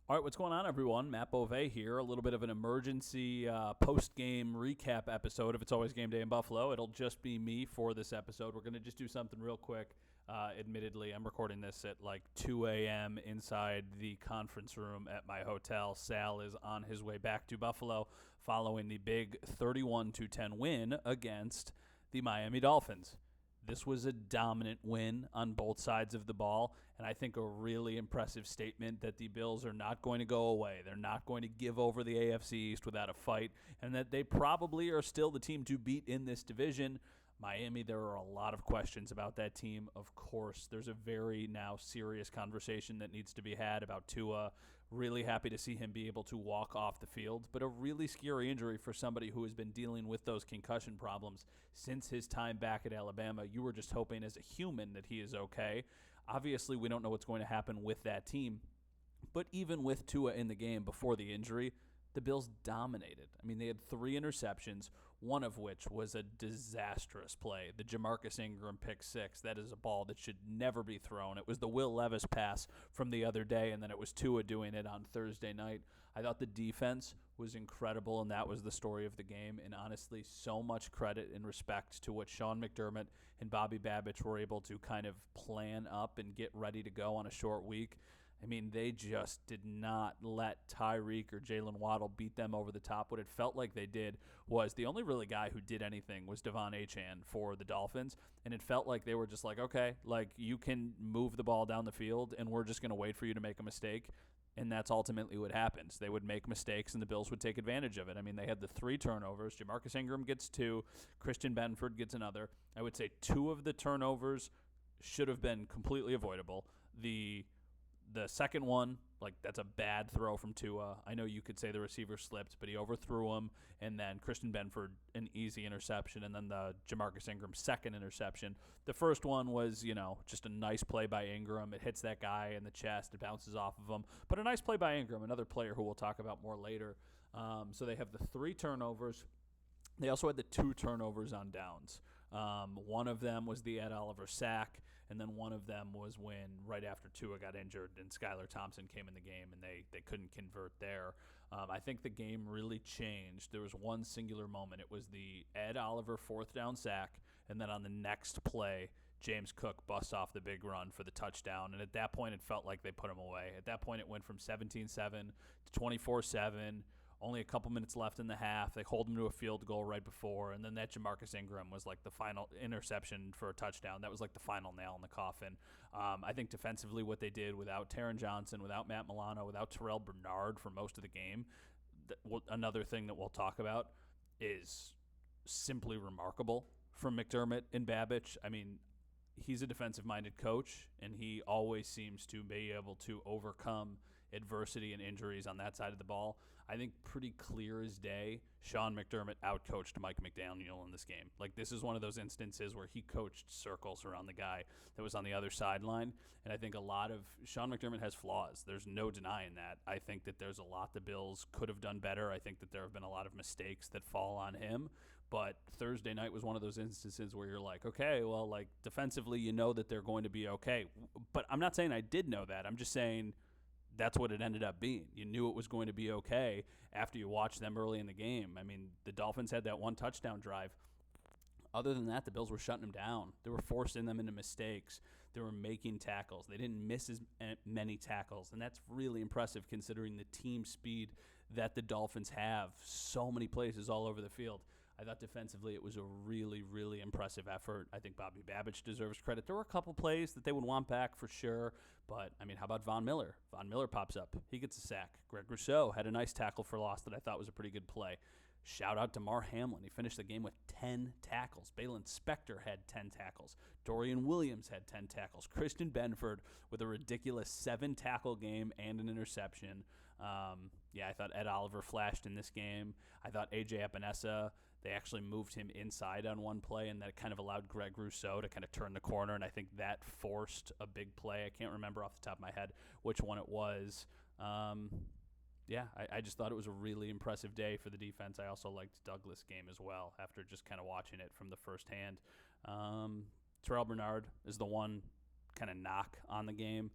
All right, what's going on, everyone? Matt Beauvais here. A little bit of an emergency post-game recap episode of It's Always Game Day in Buffalo. It'll just be me for this episode. We're going to just do something real quick. Admittedly, I'm recording this at like 2 a.m. inside the conference room at my hotel. Sal is on his way back to Buffalo following the big 31-10 win against the Miami Dolphins. This was a dominant win on both sides of the ball, and I think a really impressive statement that the Bills are not going to go away. They're not going to give over the AFC East without a fight, and that they probably are still the team to beat in this division. Miami, there are a lot of questions about that team. Of course, there's a very now serious conversation that needs to be had about Tua. Really happy to see him be able to walk off the field, but a really scary injury for somebody who has been dealing with those concussion problems since his time back at Alabama. You were just hoping as a human that he is okay. Obviously, we don't know what's going to happen with that team, but even with Tua in the game before the injury, the Bills dominated. I mean, they had 3 interceptions, one of which was a disastrous play. The Jamarcus Ingram pick 6. That is a ball that should never be thrown. It was the Will Levis pass from the other day, and then it was Tua doing it on Thursday night. I thought the defense was incredible, and that was the story of the game. And honestly, so much credit and respect to what Sean McDermott and Bobby Babich were able to kind of plan up and get ready to go on a short week. I mean, they just did not let Tyreek or Jalen Waddle beat them over the top. What it felt like they did was the only really guy who did anything was Devon Achane for the Dolphins, and it felt like they were just like, okay, like you can move the ball down the field, and we're just going to wait for you to make a mistake. And that's ultimately what happens. They would make mistakes, and the Bills would take advantage of it. I mean, they had the 3 turnovers. Jamarcus Ingram gets 2. Christian Benford gets another. I would say 2 of the turnovers should have been completely avoidable. The second one, like, that's a bad throw from Tua. I know you could say the receiver slipped, but he overthrew him. And then Christian Benford, an easy interception. And then the Jamarcus Ingram second interception. The first one was, just a nice play by Ingram. It hits that guy in the chest. It bounces off of him. But a nice play by Ingram, another player who we'll talk about more later. So they have the 3 turnovers. They also had the 2 turnovers on downs. One of them was the Ed Oliver sack, and then one of them was when right after Tua got injured and Skylar Thompson came in the game, and they couldn't convert there. I think the game really changed. There was one singular moment. It was the Ed Oliver 4th down sack, and then on the next play, James Cook busts off the big run for the touchdown. And at that point, it felt like they put him away. At that point, it went from 17-7 to 24-7. Only a couple minutes left in the half. They hold him to a field goal right before, and then that Jamarcus Ingram was like the final interception for a touchdown. That was like the final nail in the coffin. I think defensively what they did without Taron Johnson, without Matt Milano, without Terrell Bernard for most of the game, another thing that we'll talk about is simply remarkable from McDermott and Babich. I mean, he's a defensive-minded coach, and he always seems to be able to overcome adversity and injuries on that side of the ball. I think pretty clear as day, Sean McDermott outcoached Mike McDaniel in this game. Like, this is one of those instances where he coached circles around the guy that was on the other sideline, and I think a lot of Sean McDermott has flaws. There's no denying that. I think that there's a lot the Bills could have done better. I think that there have been a lot of mistakes that fall on him, but Thursday night was one of those instances where you're like, okay, well, like, defensively, you know that they're going to be okay. But I'm not saying I did know that. I'm just saying that's what it ended up being. You knew it was going to be okay after you watched them early in the game. I mean, the Dolphins had that 1 touchdown drive. Other than that, the Bills were shutting them down. They were forcing them into mistakes. They were making tackles. They didn't miss as many tackles, and that's really impressive considering the team speed that the Dolphins have. So many places all over the field. I thought defensively it was a really, really impressive effort. I think Bobby Babich deserves credit. There were a couple plays that they would want back for sure, but, I mean, how about Von Miller? Von Miller pops up. He gets a sack. Greg Rousseau had a nice tackle for loss that I thought was a pretty good play. Shout out to Mar Hamlin. He finished the game with 10 tackles. Balin Spector had 10 tackles. Dorian Williams had 10 tackles. Christian Benford with a ridiculous 7-tackle game and an interception. I thought Ed Oliver flashed in this game. I thought A.J. Epinesa, they actually moved him inside on one play, and that kind of allowed Greg Rousseau to kind of turn the corner, and I think that forced a big play. I can't remember off the top of my head which one it was. I just thought it was a really impressive day for the defense. I also liked Douglas' game as well after just kind of watching it from the first hand. Terrell Bernard is the one kind of knock on the game.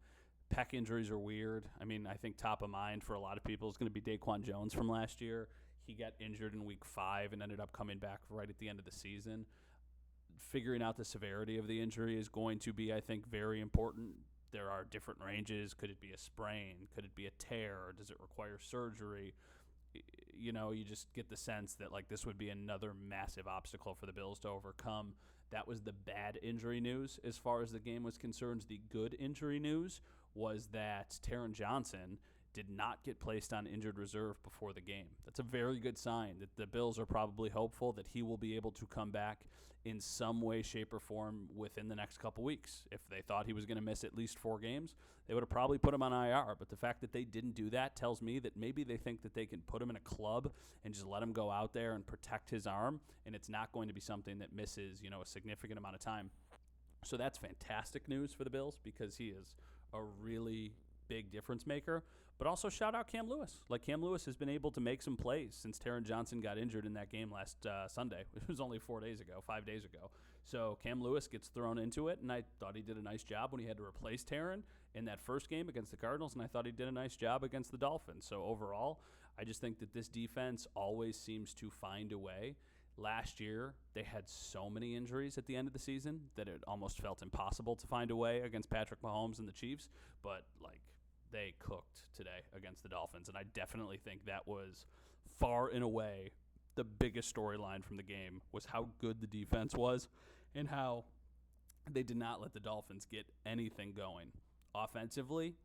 Pec injuries are weird. I mean, I think top of mind for a lot of people is going to be Daquan Jones from last year. He got injured in week 5 and ended up coming back right at the end of the season. Figuring out the severity of the injury is going to be, I think, very important. There are different ranges. Could it be a sprain? Could it be a tear? Does it require surgery? You know, you just get the sense that, like, this would be another massive obstacle for the Bills to overcome. That was the bad injury news as far as the game was concerned. The good injury news was that Taron Johnson did not get placed on injured reserve before the game. That's a very good sign that the Bills are probably hopeful that he will be able to come back in some way, shape, or form within the next couple weeks. If they thought he was going to miss at least 4 games, they would have probably put him on IR. But the fact that they didn't do that tells me that maybe they think that they can put him in a club and just let him go out there and protect his arm, and it's not going to be something that misses, you know, a significant amount of time. So that's fantastic news for the Bills because he is a really big difference maker. But also shout out Cam Lewis. Like, Cam Lewis has been able to make some plays since Taron Johnson got injured in that game last Sunday. It was only 5 days ago. So Cam Lewis gets thrown into it, and I thought he did a nice job when he had to replace Taron in that first game against the Cardinals, and I thought he did a nice job against the Dolphins. So overall, I just think that this defense always seems to find a way. Last year, they had so many injuries at the end of the season that it almost felt impossible to find a way against Patrick Mahomes and the Chiefs. But, like, they cooked today against the Dolphins, and I definitely think that was far and away the biggest storyline from the game was how good the defense was and how they did not let the Dolphins get anything going. Offensively,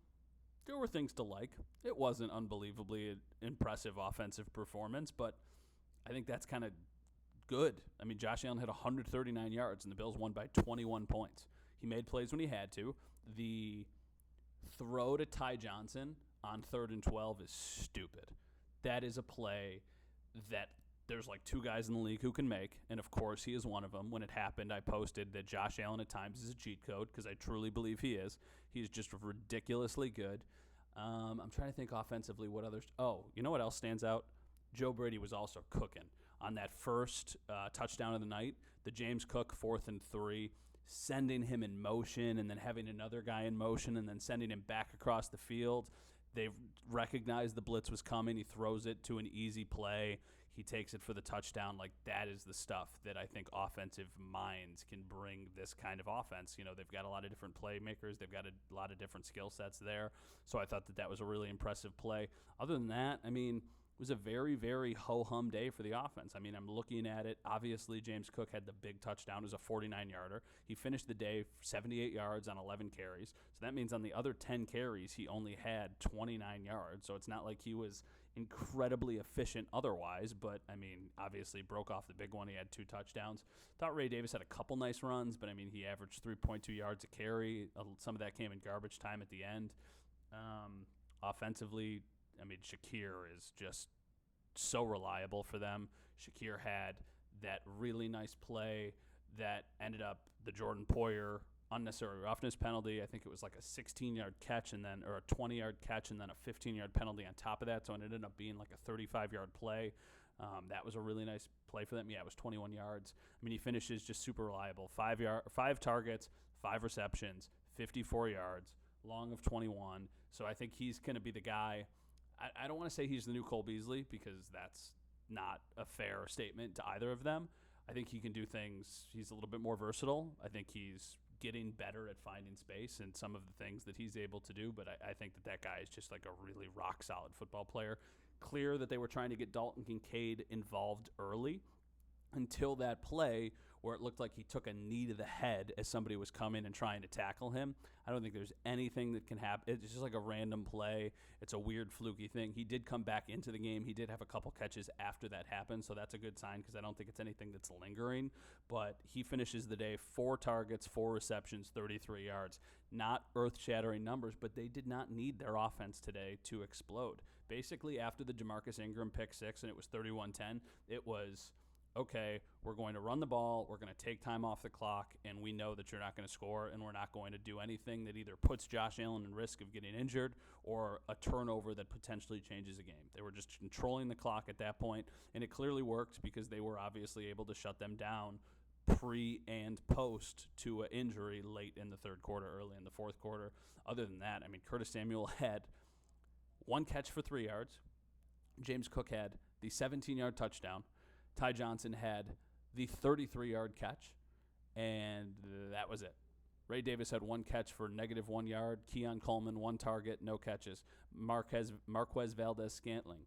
there were things to like. It wasn't unbelievably impressive offensive performance, but I think that's kind of good. I mean, Josh Allen had 139 yards, and the Bills won by 21 points. He made plays when he had to. The throw to Ty Johnson on 3rd and 12 is stupid. That is a play that there's like 2 guys in the league who can make, and of course he is one of them. When it happened, I posted that Josh Allen at times is a cheat code because I truly believe he is. He's just ridiculously good. I'm trying to think offensively what others. Oh, you know what else stands out? Joe Brady was also cooking on that first touchdown of the night. The James Cook 4th and 3. Sending him in motion and then having another guy in motion and then sending him back across the field. They recognized the blitz was coming. He throws it to an easy play. He takes it for the touchdown. Like, that is the stuff that I think offensive minds can bring this kind of offense. You know, they've got a lot of different playmakers. They've got a lot of different skill sets there. So I thought that that was a really impressive play. Other than that, I mean, it was a very, very ho-hum day for the offense. I mean, I'm looking at it. Obviously, James Cook had the big touchdown. It was a 49-yarder. He finished the day 78 yards on 11 carries. So that means on the other 10 carries, he only had 29 yards. So it's not like he was incredibly efficient otherwise. But, I mean, obviously broke off the big one. He had 2 touchdowns. Thought Ray Davis had a couple nice runs, but, I mean, he averaged 3.2 yards a carry. Some of that came in garbage time at the end. Offensively, I mean, Shakir is just so reliable for them. Shakir had that really nice play that ended up the Jordan Poyer unnecessary roughness penalty. I think it was like a 16-yard catch or a 20-yard catch and then a 15-yard penalty on top of that. So it ended up being like a 35-yard play. That was a really nice play for them. Yeah, it was 21 yards. I mean, he finishes just super reliable. 5 targets, 5 receptions, 54 yards, long of 21. So I think he's going to be the guy. I don't want to say he's the new Cole Beasley because that's not a fair statement to either of them. I think he can do things. He's a little bit more versatile. I think he's getting better at finding space and some of the things that he's able to do, but I think that guy is just like a really rock-solid football player. Clear that they were trying to get Dalton Kincaid involved early until that play where it looked like he took a knee to the head as somebody was coming and trying to tackle him. I don't think there's anything that can happen. It's just like a random play. It's a weird, fluky thing. He did come back into the game. He did have a couple catches after that happened, so that's a good sign because I don't think it's anything that's lingering. But he finishes the day 4 targets, 4 receptions, 33 yards. Not earth-shattering numbers, but they did not need their offense today to explode. Basically, after the Jamarcus Ingram pick 6 and it was 31-10, it was, okay, we're going to run the ball, we're going to take time off the clock, and we know that you're not going to score, and we're not going to do anything that either puts Josh Allen in risk of getting injured or a turnover that potentially changes a game. They were just controlling the clock at that point, and it clearly worked because they were obviously able to shut them down pre and post to an injury late in the third quarter, early in the fourth quarter. Other than that, I mean, Curtis Samuel had one catch for 3 yards. James Cook had the 17-yard touchdown. Ty Johnson had the 33-yard catch, and that was it. Ray Davis had one catch for -1 yard. Keon Coleman, one target, no catches. Marquez Valdez-Scantling,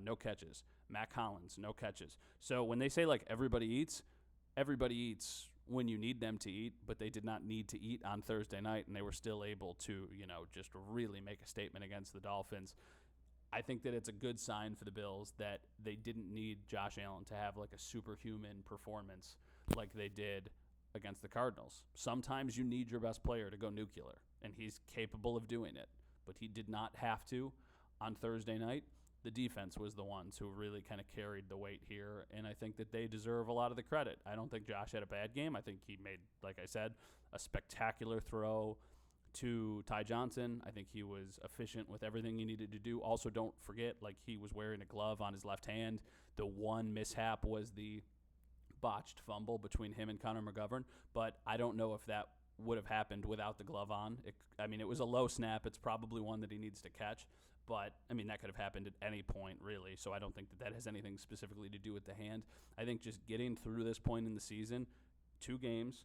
no catches. Matt Collins, no catches. So when they say, like, everybody eats when you need them to eat, but they did not need to eat on Thursday night, and they were still able to, just really make a statement against the Dolphins. I think that it's a good sign for the Bills that they didn't need Josh Allen to have, like, a superhuman performance like they did against the Cardinals. Sometimes you need your best player to go nuclear, and he's capable of doing it, but he did not have to on Thursday night. The defense was the ones who really kind of carried the weight here, and I think that they deserve a lot of the credit. I don't think Josh had a bad game. I think he made, like I said, a spectacular throw to Ty Johnson. I think he was efficient with everything he needed to do. Also, don't forget, like, he was wearing a glove on his left hand. The one mishap was the botched fumble between him and Connor McGovern, but I don't know if that would have happened without the glove on. It was a low snap. It's probably one that he needs to catch, but, that could have happened at any point, really, so I don't think that has anything specifically to do with the hand. I think just getting through this point in the season, two games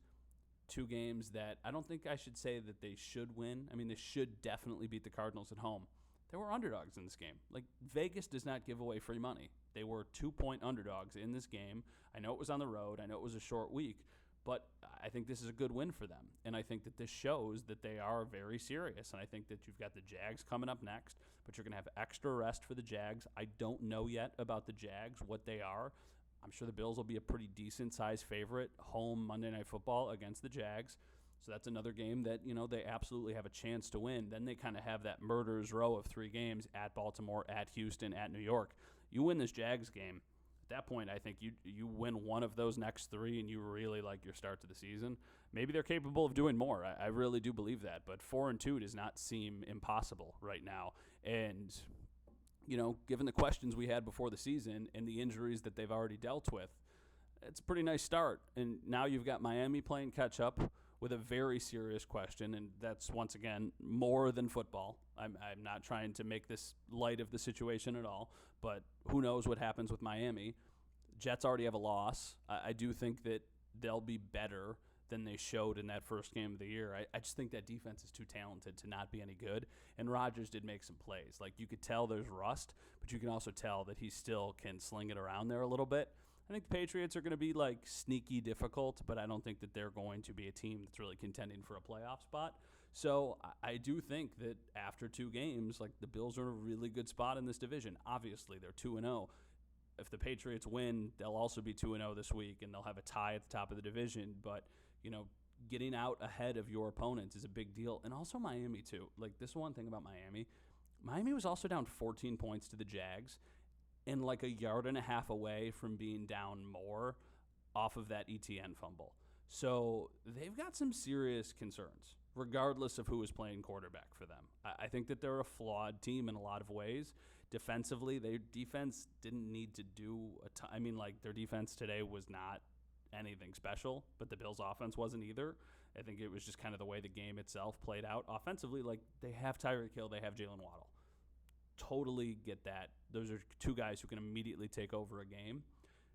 that I don't think I should say that they should win. They should definitely beat the Cardinals at home. They were underdogs in this game. Like, Vegas does not give away free money. They were 2-point underdogs in this game. I know it was on the road. I know it was a short week, but I think this is a good win for them. And I think that this shows that they are very serious. And I think that you've got the Jags coming up next, but you're going to have extra rest for the Jags. I don't know yet about the Jags, what they are. I'm sure the Bills will be a pretty decent-sized favorite home Monday Night Football against the Jags. So that's another game that, they absolutely have a chance to win. Then they kind of have that murderer's row of 3 games at Baltimore, at Houston, at New York. You win this Jags game. At that point, I think you win one of those next 3 and you really like your start to the season. Maybe they're capable of doing more. I really do believe that. But 4-2 does not seem impossible right now. And, given the questions we had before the season and the injuries that they've already dealt with, it's a pretty nice start. And now you've got Miami playing catch-up with a very serious question, and that's, once again, more than football. I'm not trying to make this light of the situation at all, but who knows what happens with Miami. Jets already have a loss. I do think that they'll be better than they showed in that first game of the year. I just think that defense is too talented to not be any good, and Rodgers did make some plays. Like, you could tell there's rust, but you can also tell that he still can sling it around there a little bit. I think the Patriots are going to be, like, sneaky difficult, but I don't think that they're going to be a team that's really contending for a playoff spot. So I do think that after 2 games, like, the Bills are in a really good spot in this division. Obviously, they're 2-0. If the Patriots win, they'll also be 2-0 this week, and they'll have a tie at the top of the division. But, getting out ahead of your opponents is a big deal. And also Miami, too. Like, this one thing about Miami. Miami was also down 14 points to the Jags, and like a yard and a half away from being down more off of that ETN fumble. So they've got some serious concerns, regardless of who is playing quarterback for them. I think that they're a flawed team in a lot of ways. Defensively, their defense didn't need to do a ton. Their defense today was not anything special, but the Bills' offense wasn't either. I think it was just kind of the way the game itself played out. Offensively, like, they have Tyreek Hill, they have Jalen Waddle. Totally get that. Those are 2 guys who can immediately take over a game.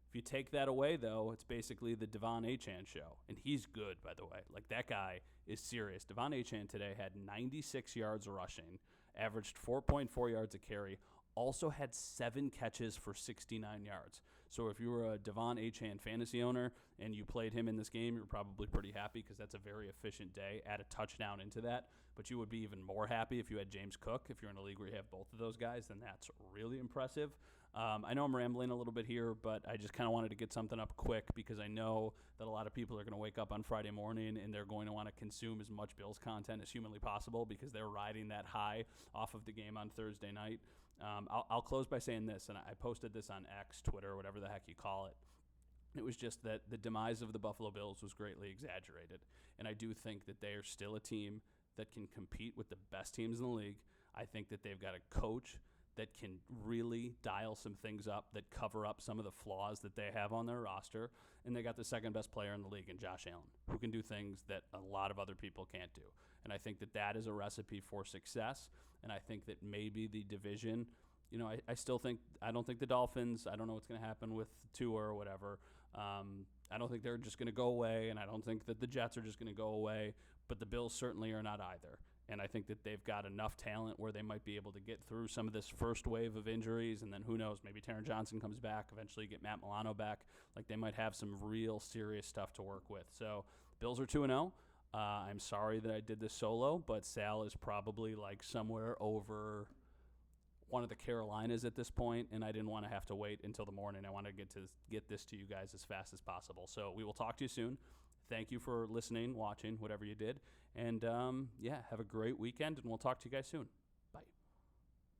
If you take that away, though, it's basically the Devon Achane show. And he's good, by the way. Like, that guy is serious. Devon Achane today had 96 yards rushing, averaged 4.4 yards a carry, also had 7 catches for 69 yards. So if you were a Devon Achane fantasy owner and you played him in this game, you're probably pretty happy because that's a very efficient day. Add a touchdown into that. But you would be even more happy if you had James Cook. If you're in a league where you have both of those guys, then that's really impressive. I know I'm rambling a little bit here, but I just kind of wanted to get something up quick because I know that a lot of people are going to wake up on Friday morning and they're going to want to consume as much Bills content as humanly possible because they're riding that high off of the game on Thursday night. I'll close by saying this, and I posted this on X, Twitter, whatever the heck you call it. It was just that the demise of the Buffalo Bills was greatly exaggerated, and I do think that they are still a team that can compete with the best teams in the league. I think that they've got a coach that can really dial some things up, that cover up some of the flaws that they have on their roster. And they got the second best player in the league in Josh Allen, who can do things that a lot of other people can't do. And I think that that is a recipe for success. And I think that maybe the division, I still think, I don't think the Dolphins, I don't know what's going to happen with Tua or whatever. I don't think they're just going to go away, and I don't think that the Jets are just going to go away, but the Bills certainly are not either. And I think that they've got enough talent where they might be able to get through some of this first wave of injuries, and then who knows, maybe Taron Johnson comes back, eventually get Matt Milano back. Like, they might have some real serious stuff to work with. So Bills are 2-0. I'm sorry that I did this solo, but Sal is probably like somewhere over one of the Carolinas at this point, and I didn't want to have to wait until the morning. I wanted to get this to you guys as fast as possible. So we will talk to you soon. Thank you for listening, watching, whatever you did. And, have a great weekend, and we'll talk to you guys soon.